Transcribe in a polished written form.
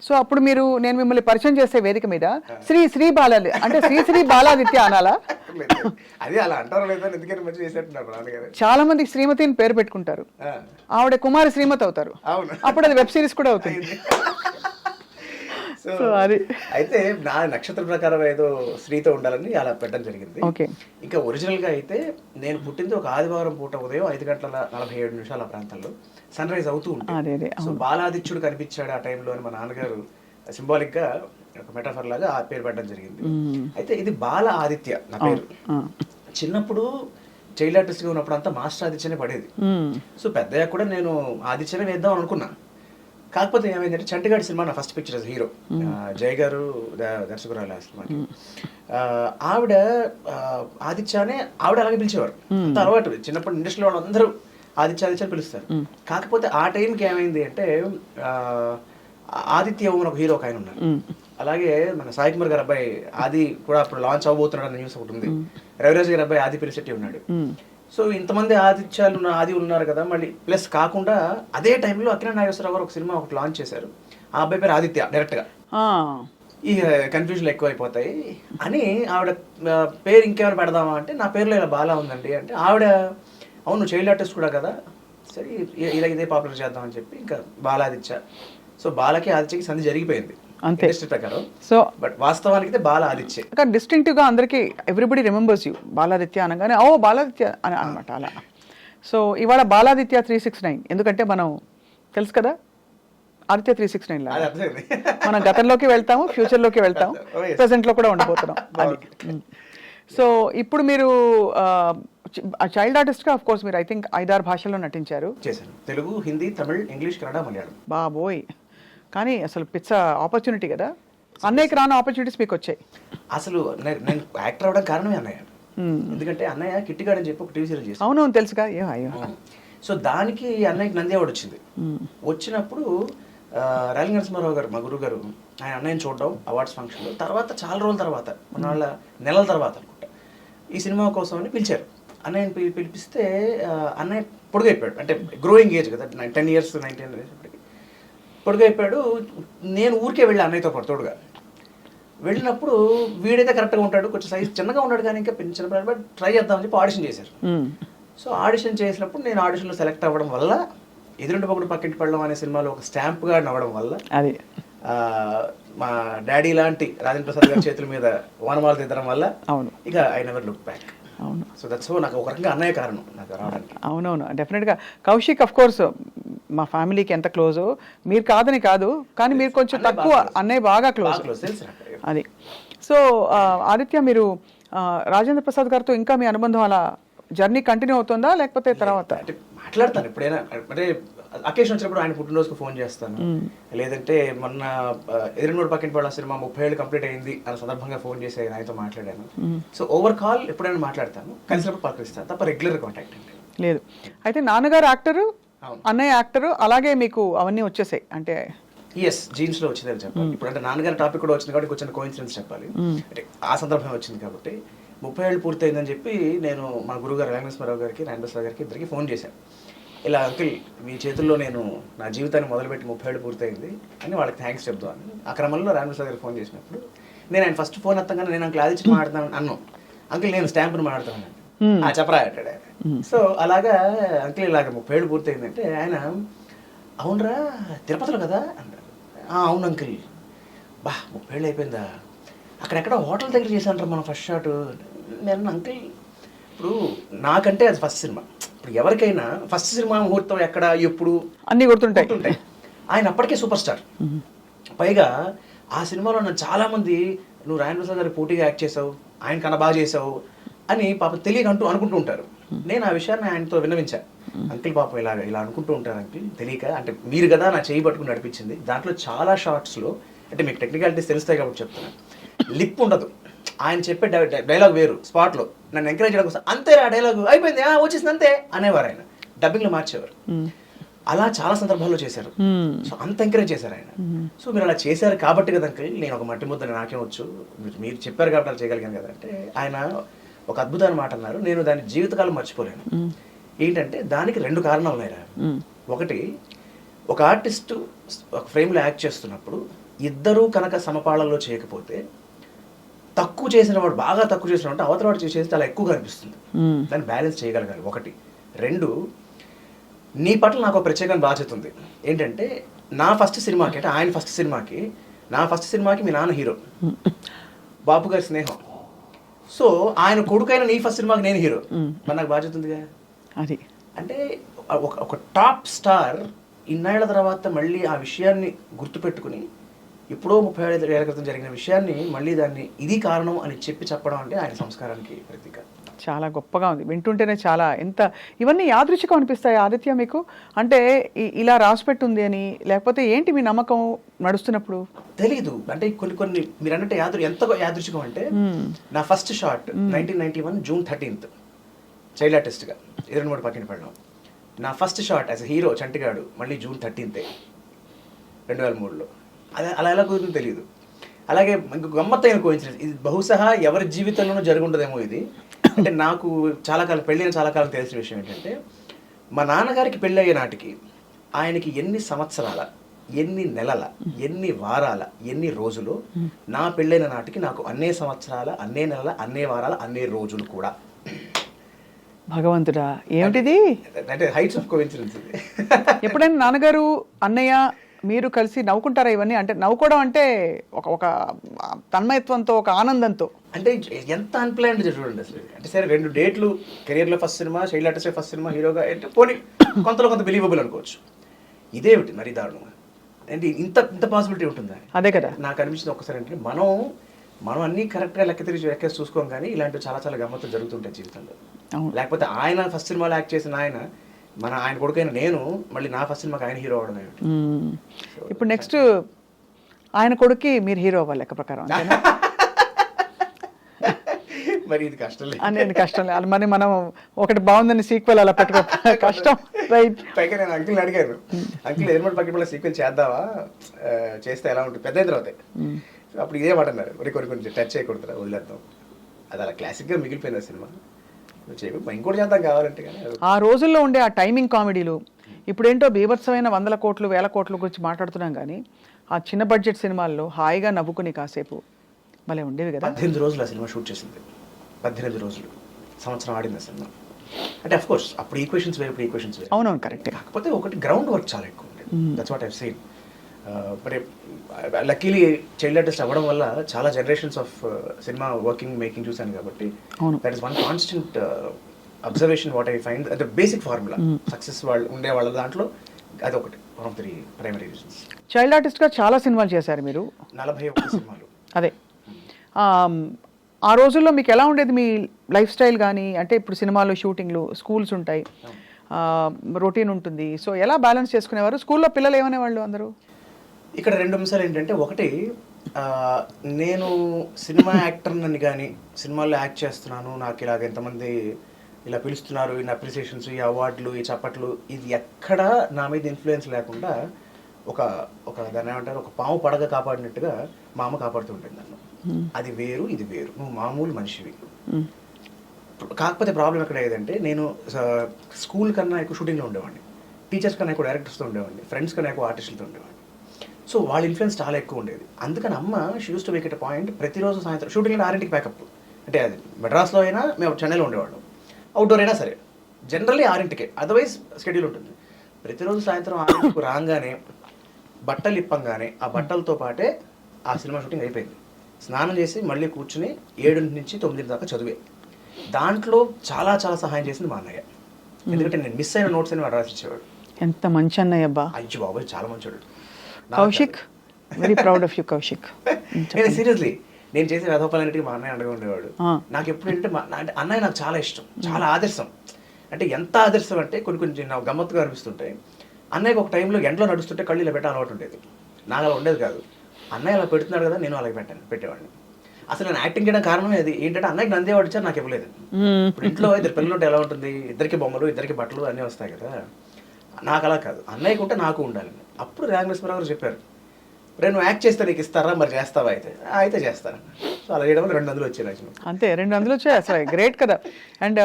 So అప్పుడు నేను మిమ్మల్ని పరిచయం చేసే వేదిక మీద శ్రీ బాలాది అంటే శ్రీ బాలాదిత్య అనాలా? అది అలా అంటారు లేదా, ఎందుకని మంచి చేసేట్టున్నారు నాన్నగారు. చాలా మంది శ్రీమతి అని పేరు పెట్టుకుంటారు, ఆవిడ కుమారి శ్రీమతి అవుతారు, అప్పుడు అది వెబ్ సిరీస్ కూడా అవుతుంది. సో అది అయితే నా నక్షత్ర ప్రకారం ఏదో శ్రీతో ఉండాలని అలా పెట్టడం జరిగింది. ఇంకా ఒరిజినల్ గా అయితే నేను పుట్టింది ఒక ఆదివారం పూట ఉదయం 5:47 ఆ ప్రాంతంలో సన్ రైజ్ అవుతూ ఉంటుంది. సో బాలాదిత్యుడు కనిపించాడు ఆ టైంలో అని మా నాన్నగారు సింబాలిక్ గా ఒక మెటాఫర్ లాగా ఆ పేరు పెట్టడం జరిగింది. అయితే ఇది బాల ఆదిత్య నా పేరు. చిన్నప్పుడు చైల్డ్ ఆర్టిస్ట్ గా ఉన్నప్పుడు అంతా మాస్టర్ ఆదిత్యనే పడేది. సో పెద్దయ్యా కూడా నేను ఆదిత్యనే వేద్దాం అనుకున్నా. కాకపోతే ఏమైందంటే చంటిగాడి సినిమా నా ఫస్ట్ పిక్చర్ హీరో జయ గారు దర్శకురాలు ఆ సినిమాకి. ఆవిడ ఆదిత్యనే ఆవిడ అలాగే పిలిచేవారు, అంత అలవాటు. చిన్నప్పుడు ఇండస్ట్రీలో వాళ్ళందరూ ఆదిత్య పిలుస్తారు. కాకపోతే ఆ టైంకి ఏమైంది అంటే ఆదిత్య ఓమన్ ఒక హీరో ఒక ఆయన ఉన్నారు. అలాగే మన సాయి కుమార్ గారి అబ్బాయి ఆది కూడా అప్పుడు లాంచ్ అవబోతున్నాడు అన్న న్యూస్ ఒకటి ఉంది. రవిరాజు గారి అబ్బాయి ఆది పిలిశెట్టి ఉన్నాడు. సో ఇంతమంది ఆది ఉన్నారు కదా, మళ్ళీ ప్లస్ కాకుండా అదే టైంలో అక్కినేని నాగేశ్వరరావు గారు ఒక సినిమా ఒకటి లాంచ్ చేశారు. ఆ అబ్బాయి పేరు ఆదిత్య డైరెక్ట్ గా. ఈ కన్ఫ్యూజన్ ఎక్కువ అయిపోతాయి అని ఆవిడ పేరు ఇంకెవరు పెడదామా అంటే నా పేరులో ఇలా బాలా ఉందండి అంటే ఆవిడ అవును చైల్డ్ ఆర్టిస్ట్ కూడా కదా, సరే ఇలా ఇదే పాపులర్ చేద్దామని చెప్పి ఇంకా బాలాదిత్య. సో బాలకి ఆదిత్యకి సంధి జరిగిపోయింది అంతే ప్రకారం. సో బట్ వాస్తవానికి బాల ఆదిత్య డిస్టింక్టివ్ గా అందరికి ఎవ్రీబడి రిమెంబర్స్ యూ బాలాదిత్య అనగానే ఓ బాలాదిత్య అని అనమాట అలా. సో ఇవాళ బాలాదిత్య 369 ఎందుకంటే మనం తెలుసు కదా ఆదిత్య 369 లాగా మనం గతంలోకి వెళ్తాము, ఫ్యూచర్ లోకి వెళ్తాము, ప్రెసెంట్ లో కూడా ఉండిపోతున్నాం అది. సో ఇప్పుడు మీరు చైల్డ్ ఆర్టిస్ట్ గా ఆఫ్ కోర్స్ మీరు ఐ థింక్ 5-6 భాషల్లో నటించారు. చేశాను, తెలుగు, హిందీ, తమిళ్, ఇంగ్లీష్, కన్నడ, మలయాళం. బాబోయ్, కానీ అసలు పిచ్చ ఆపర్చునిటీ కదా. అన్నయ్యకి రాని ఆపర్చునిటీస్ మీకు వచ్చాయి. అసలు నేను యాక్టర్ అవడం కారణమే అన్నయ్య. ఎందుకంటే అన్నయ్య కిట్టిగాడు అని చెప్పి ఒక టీవీ సీరియల్ చేశాను. అవును తెలుసుగా. అయ్యో. సో దానికి అన్నయ్యకి నంది అవార్డు వచ్చింది. వచ్చినప్పుడు రాయల్ నరసింహారావు గారు మా గురువు గారు ఆయన అన్నయ్యని చూడడం అవార్డ్స్ ఫంక్షన్లో. తర్వాత చాలా రోజుల తర్వాత నెలల తర్వాత అనుకుంటా ఈ సినిమా కోసం అని పిలిచారు. అన్నయ్యని పిలిపిస్తే అన్నయ్య పొడుగైపోయాడు. అంటే గ్రోయింగ్ ఏజ్ కదా, 10 years 19 years పొడుగైపోయాడు. నేను ఊరికే వెళ్ళి అన్నయ్యతో పాటు తోడుగా వెళ్ళినప్పుడు వీడైతే కరెక్ట్గా ఉంటాడు, కొంచెం సైజ్ చిన్నగా ఉన్నాడు కానీ ఇంకా చిన్న బట్ ట్రై చేద్దామని చెప్పి ఆడిషన్ చేశారు. సో ఆడిషన్ చేసినప్పుడు నేను ఆడిషన్లో సెలెక్ట్ అవ్వడం వల్ల ఎదురుంటి పొగుడు పక్కింటి పడడం అనే సినిమాలో ఒక స్టాంప్గా నవ్వడం వల్ల అది మా డాడీ లాంటి రాజేంద్ర ప్రసాద్ గారి చేతుల మీద వానమాలు తిద్దడం వల్ల అవును ఇక ఐ నెవర్ లుక్ బ్యాక్. అవును. సో దట్స్ నాకు ఒక రకంగా అన్నయ్య కారణం నాకు రావడానికి. అవునవును డెఫినెట్గా. కౌశిక్ అఫ్ కోర్స్ మా ఫ్యామిలీకి ఎంత క్లోజు, మీరు కాదని కాదు కానీ మీరు కొంచెం తక్కువ, అన్నయ్య బాగా క్లోజ్ అది. సో ఆదిత్య, మీరు రాజేంద్ర ప్రసాద్ గారితో ఇంకా మీ అనుబంధం అలా జర్నీ కంటిన్యూ అవుతుందా లేకపోతే తర్వాత? అంటే మాట్లాడతాను ఎప్పుడైనా, అంటే అకేషన్ వచ్చినప్పుడు ఆయన పుట్టినరోజుకు ఫోన్ చేస్తాను, లేదంటే మొన్న ఎదురునూరు పక్కింటి పడ సినిమా 30 ఏళ్ళు కంప్లీట్ అయింది అన్న సందర్భంగా ఫోన్ చేసి ఆయనతో మాట్లాడాను. సో ఓవర్ కాల్ ఎప్పుడైనా మాట్లాడతాను, కలిసినప్పుడు పలకరిస్తాను తప్ప రెగ్యులర్ కాంటాక్ట్ లేదు. అయితే నాన్నగారు యాక్టరు, అన్నయ్య యాక్టరు, అలాగే మీకు అవన్నీ వచ్చేసాయి అంటే? ఎస్, జీన్స్ లో వచ్చిందని చెప్పాలి. ఇప్పుడు అంటే నాన్నగారి టాపిక్ కూడా వచ్చింది కాబట్టి కొంచెం కోఇన్సిడెన్స్ చెప్పాలి. అంటే ఆ సందర్భం వచ్చింది కాబట్టి 30 ఏళ్ళు పూర్తయిందని చెప్పి నేను మా గురుగారు రామేశ్వరరావు గారికి, రామేశ్వరరావు గారికి ఇద్దరికి ఫోన్ చేశాను. ఇలా అంకిల్ మీ చేతుల్లో నేను నా జీవితాన్ని మొదలుపెట్టి 30 ఏళ్ళు పూర్తయింది అని వాళ్ళకి థ్యాంక్స్ చెప్దామని. ఆ క్రమంలో రామేశ్వరరావు గారికి ఫోన్ చేసినప్పుడు నేను ఆయన ఫస్ట్ ఫోన్ ఎత్తంగానే నేను అంకుల్ ఆదిత్య మాట్లాడతాను అన్నాను. అంకుల్ నేను స్టాంపును మాట్లాడతాను చెప్పరా అంటాడు ఆయన. సో అలాగా అంకుల్ ఇలాగ 30 ఏళ్ళు పూర్తయిందంటే ఆయన అవునరా తిరుపతిలో కదా అన్నారు. అవును అంకుల్. 30 ఏళ్ళు అయిపోయిందా, అక్కడెక్కడ హోటల్ దగ్గర చేశాను మనం ఫస్ట్ షాట్. నేను అంకుల్ ఇప్పుడు నాకంటే అది ఫస్ట్ సినిమా, ఇప్పుడు ఎవరికైనా ఫస్ట్ సినిమా ముహూర్తం ఎక్కడ ఎప్పుడు అన్నీ గుర్తుంటాయి. ఆయన అప్పటికే సూపర్ స్టార్. పైగా ఆ సినిమాలో నన్ను చాలామంది నువ్వు రాయన్ ప్రసాద్ గారి పోటీగా యాక్ట్ చేసావు, ఆయన కన్నా బాగా చేసావు అని పాప తెలియక అనుకుంటూ ఉంటారు. నేను ఆ విషయాన్ని ఆయనతో విన్నవించాను. అంకిల్ పాపం ఇలా అనుకుంటూ ఉంటారు అంకిల్ తెలియక, అంటే మీరు కదా నా చేయి పట్టుకుని నడిపించింది. దాంట్లో చాలా షార్ట్స్లో అంటే మీకు టెక్నికాలిటీస్ తెలుస్తాయి కాబట్టి చెప్తున్నాను, లిప్ ఉండదు. ఆయన చెప్పే డైలాగ్ వేరు, స్పాట్లో నన్ను ఎంకరేజ్ చేయడం కోసం అంతే ఆ డైలాగ్ అయిపోయింది వచ్చేసింది అంతే అనేవారు. ఆయన డబ్బింగ్లో మార్చేవారు. అలా చాలా సందర్భాల్లో చేశారు. సో అంత ఎంకరేజ్ చేశారు ఆయన. సో మీరు అలా చేశారు కాబట్టి కదా అంకిల్ నేను ఒక మట్టి ముద్దని నాకేం వచ్చు, మీరు చెప్పారు కాబట్టి అలా చేయగలిగాను కదా అంటే ఆయన ఒక అద్భుతమైన మాట అన్నారు, నేను దాని జీవితకాలం మర్చిపోలేను. ఏంటంటే దానికి 2 కారణాలు ఉన్నాయిరా. ఒకటి, ఒక ఆర్టిస్ట్ ఒక ఫ్రేమ్లో యాక్ట్ చేస్తున్నప్పుడు ఇద్దరూ కనుక సమపాళల్లో చేయకపోతే తక్కువ చేసిన వాడు బాగా తక్కువ చేసిన వాడు అవతల వాడు చేసేది చాలా ఎక్కువగా అనిపిస్తుంది. దాన్ని బ్యాలెన్స్ చేయగలగాలి ఒకటి. రెండు, నీ పట్ల నాకు ఒక ప్రత్యేకమైన బాధ్యత ఉంది. ఏంటంటే నా ఫస్ట్ సినిమాకి అంటే ఆయన ఫస్ట్ సినిమాకి, నా ఫస్ట్ సినిమాకి మీ నాన్న హీరో, బాపు గారి స్నేహం. సో ఆయన కొడుకైన నీ ఫస్ట్ సినిమాకి నేను హీరో, మరి నాకు బాధ్యత ఉందిగా. అది అంటే ఒక టాప్ స్టార్ ఇన్నేళ్ల తర్వాత మళ్ళీ ఆ విషయాన్ని గుర్తుపెట్టుకుని ఎప్పుడో 35 ఏళ్ల క్రితం జరిగిన విషయాన్ని మళ్ళీ దాన్ని ఇది కారణం అని చెప్పడం అంటే ఆయన సంస్కారానికి ప్రతీక. చాలా గొప్పగా ఉంది, వింటుంటేనే చాలా ఎంత ఇవన్నీ యాదృచ్ఛికం అనిపిస్తాయి ఆదిత్య మీకు? అంటే ఇలా రాసిపెట్టుంది అని, లేకపోతే ఏంటి మీ నమ్మకం నడుస్తున్నప్పుడు? తెలీదు. అంటే కొన్ని మీరు అన్నట్టు ఎంత యాదృచ్ఛికం అంటే నా first shot 1991 June 13th child ఆర్టిస్ట్గా 23 పక్కన పడడం. నా first shot as hero Chantigadu మళ్ళీ జూన్ 13th 2003లో. అదే అలా ఎలా కుదిరిందో తెలియదు. అలాగే ఇంకొక గమ్మత్తైన కోయిన్సిడెన్స్, ఇది బహుశా ఎవరి జీవితంలోనూ జరుగుండదేమో ఇది. అంటే నాకు చాలా కాలం పెళ్ళైన చాలా కాలం తెలిసిన విషయం ఏంటంటే, మా నాన్నగారికి పెళ్ళి అయ్యే నాటికి ఆయనకి ఎన్ని సంవత్సరాల, ఎన్ని నెలల, ఎన్ని వారాల, ఎన్ని రోజులు, నా పెళ్ళైన నాటికి నాకు అన్నే సంవత్సరాల, అన్నే నెలల, అన్నే వారాల, అన్నే రోజులు కూడా. భగవంతుడా, ఏమిటిది? అంటే హైట్స్ ఆఫ్ కోఇన్సిడెన్స్. ఎప్పుడైనా నాన్నగారు అన్నయ్య మీరు కలిసి నవ్వుకుంటారా ఇవన్నీ? అంటే నవ్వుకోవడం అంటే ఒక తన్మయత్వంతో, ఒక ఆనందంతో. అంటే ఎంత అన్ప్లాన్డ్ చూడండి అసలు. అంటే సరే 2 డేట్లు, కెరియర్లో first cinema, child artist first cinema, హీరోగా అంటే పోనీ కొంతలో కొంత బిలీవబుల్ అనుకోవచ్చు. ఇదేమిటి మరి దారుణంగా? అంటే ఇంత పాసిబిలిటీ ఉంటుందా? అదే కదా నాకు అనిపించింది ఒక్కసారి. అంటే మనం అన్నీ కరెక్ట్గా లెక్క చూసుకోం, కానీ ఇలాంటివి చాలా చాలా గమ్మత్తులు జరుగుతుంటాయి జీవితంలో. లేకపోతే ఆయన ఫస్ట్ సినిమాలో యాక్ట్ చేసిన ఆయన కొడుకైన నేను మళ్ళీ నా ఫస్ట్ సినిమాకి ఆయన హీరో అవడం ఏమిటి? ఇప్పుడు నెక్స్ట్ ఆయన కొడుక్కి మీరు హీరో అవ్వాలి లెక్క ప్రకారం. మరి ఇది కష్టం లేదు. అనేది కష్టం లేదు. మరి మనం ఒకటి బాగుందని సీక్వెల్ అలా పెట్టుకో కష్టం. రైట్. పైగా నేను అంకిల్ని అడిగాను, అంకిల్ ఎర్మడ్ పక్కన సీక్వెల్ చేద్దావా, చేస్తే ఎలా ఉంటుంది పెద్ద తర్వాత. అప్పుడు ఇదే మాట అన్నారు, కొన్ని టచ్ చేయకూడదు, వదిలేద్దాం. అది అలా క్లాసిక్గా మిగిలిపోయింది ఆ సినిమా. ఇంకోటి చేద్దాం కావాలంటే. కానీ ఆ రోజుల్లో ఉండే ఆ టైమింగ్ కామెడీలు ఇప్పుడేంటో బీభత్సమైన 100 కోట్లు 1000 కోట్ల గురించి మాట్లాడుతున్నాం, కానీ ఆ చిన్న బడ్జెట్ సినిమాల్లో హాయిగా నవ్వుకుని కాసేపు భలే ఉండేవి కదా. 18 రోజులు ఆ సినిమా షూట్ చేసింది. 18 రోజులు, సంవత్సరం ఆడింది ఆ సినిమా. అంటే అఫ్ కోర్స్ అప్పుడు ఈక్వేషన్స్ వేరు, ఇప్పుడు ఈక్వేషన్స్ వేరు. అవునవును, కరెక్ట్. కాకపోతే ఒకటి గ్రౌండ్ వర్క్ చాలా ఎక్కువ ఉండేది. That's what I have seen. మరి లక్కీలీ చైల్డ్ ఆర్టిస్ట్ అవ్వడం వల్ల చాలా జనరేషన్స్ ఆఫ్ సినిమా మేకింగ్ చూశాను కాబట్టి that is one constant observation what I find the basic formula success వాళ్ళు ఉండే వాళ్ళ దాంట్లో అదొకటి one of the primary reasons. Child ఆర్టిస్ట్గా చాలా సినిమాలు చేశారు మీరు, 41 సినిమాలు. అదే ఆ రోజుల్లో మీకు ఎలా ఉండేది మీ లైఫ్ స్టైల్ కానీ? అంటే ఇప్పుడు సినిమాలు, షూటింగ్లు, స్కూల్స్ ఉంటాయి, రొటీన్ ఉంటుంది, సో ఎలా బ్యాలెన్స్ చేసుకునేవారు? స్కూల్లో పిల్లలు ఏమనేవాళ్ళు అందరూ? ఇక్కడ 2 అంశాలు ఏంటంటే, ఒకటి నేను సినిమా యాక్టర్నని కానీ సినిమాల్లో యాక్ట్ చేస్తున్నాను, నాకు ఇలాగ ఎంతమంది ఇలా పిలుస్తున్నారు, ఈ అప్రిసియేషన్స్, ఈ అవార్డులు, ఈ చప్పట్లు, ఇది ఎక్కడా నా మీద ఇన్ఫ్లుయెన్స్ లేకుండా ఒక దాన్ని ఏమంటారు, ఒక పాము పడగ కాపాడినట్టుగా మా అమ్మ కాపాడుతూ ఉంటుంది నన్ను. అది వేరు, ఇది వేరు, నువ్వు మామూలు మనిషివి. కాకపోతే ప్రాబ్లం ఎక్కడ ఏదంటే, నేను స్కూల్ కన్నా ఎక్కువ షూటింగ్లో ఉండేవాడిని, టీచర్స్ కన్నా ఎక్కువ డైరెక్టర్స్తో ఉండేవాడిని, ఫ్రెండ్స్ కన్నా ఎక్కువ ఆర్టిస్టులతో ఉండేవాడిని. సో వాళ్ళ ఇన్ఫ్లుయెన్స్ చాలా ఎక్కువ ఉండేది. అందుకని అమ్మ she use to make it a point, ప్రతిరోజు సాయంత్రం షూటింగ్ 6ంటికి ప్యాకప్. అంటే అది మెడ్రాస్లో అయినా మేము చెన్నైలో ఉండేవాళ్ళం, అవుట్డోర్ అయినా సరే జనరల్లీ 6ంటికే, అదర్వైజ్ షెడ్యూల్ ఉంటుంది. ప్రతిరోజు సాయంత్రం 6ంటికి రాగానే బట్టలు ఇప్పంగానే ఆ బట్టలతో పాటే ఆ సినిమా షూటింగ్ అయిపోయింది. స్నానం చేసి మళ్ళీ కూర్చుని 7 నుంచి 9 దాకా చదివే. దాంట్లో చాలా చాలా సహాయం చేసింది మా అన్నయ్య. ఎందుకంటే నేను మిస్ అయిన నోట్స్ అని వాడు రాసిచ్చేవాడు. ఎంత మంచి అన్నయ్య అబ్బా. అయ్యో బాబోయ్, చాలా మంచోడు Kaushik. Very proud of you Kaushik. Seriously నేను చేసే రథోపాలన్నిటికీ మా అన్నయ్య అండగా ఉండేవాడు. నాకు ఎప్పుడు అంటే అన్నయ్య నాకు చాలా ఇష్టం, చాలా ఆదర్శం. అంటే ఎంత ఆదర్శం అంటే కొన్ని నాకు గమ్మత్తుగా అనిపిస్తుంటాయి. అన్నయ్యకి ఒక టైంలో ఎండలో నడుస్తుంటే కళ్ళు ఇలా పెట్టే అలవాటు ఉండేది, నాకు అలా ఉండేది కాదు. అన్నయ్య అలా పెడుతున్నాడు కదా, నేను అలాగే పెట్టేవాడిని. అసలు నేను యాక్టింగ్ చేయడం కారణమే అది. ఏంటంటే అన్నయ్యకి నంది అవార్డు ఇచ్చారు, నాకు ఇవ్వలేదు. ఇప్పుడు ఇంట్లో 2 పిల్లలు ఉంటే ఎలా ఉంటుంది, 2కి బొమ్మలు, 2కి బట్టలు అన్నీ వస్తాయి కదా. నాకు అలా కాదు, అన్నయ్యకు ఉంటే నాకు ఉండాలి. అప్పుడు రాఘవేశ్వరరావు గారు చెప్పారు, నువ్వు యాక్ట్ చేస్తే నీకు ఇస్తారా, మరి చేస్తావా? అయితే చేస్తాను. సో అలా చేయడం వల్ల 2 అందులు వచ్చాయి నాకు. అంతే, 2 అందులు వచ్చాయి. అసలు గ్రేట్ కదా. అండ్